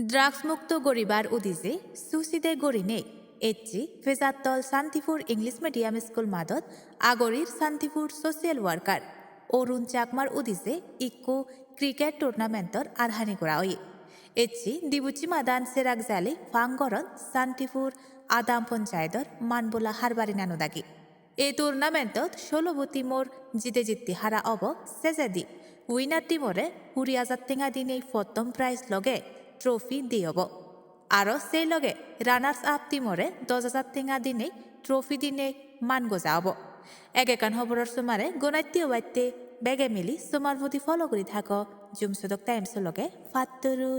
drugs মুক্ত গরিবার উদিজে সুসিদে গরিনে এচ্চি ফেজাত্তল শান্তিপুর ইংলিশ মিডিয়াম স্কুল মাদত আগরির শান্তিপুর সোশিয়াল ওয়ার্কার অরুণ চাকমার উদিজে ইক্কু ক্রিকেট টুর্নামেন্টর আরহানি করা ওই এচ্চি দিবুচি মাদান সেরাক জালি ফাঙ্গরন শান্তিপুর আদাম পঞ্চায়েতর মানবোলা হারবারি নানুদাগি এই টুর্নামেন্টত 16 টিমর জিতে হারা অব সেজেদি উইনার টিমরে 20,000 টেঙা দিনে প্রথম প্রাইজ লগে ট্রফি দিয়ব আৰু সেই লগে রানার্স আপ টিমরে 10,000 টেঙা দিনে ট্রফি দিনে মান গজাব একেকান খবরের সুমারে গণাত্য বাইতে বেগে মিলি সুমার প্রতি ফলো করে থাক জুমসদক টাইমস লগে ফাত্তরু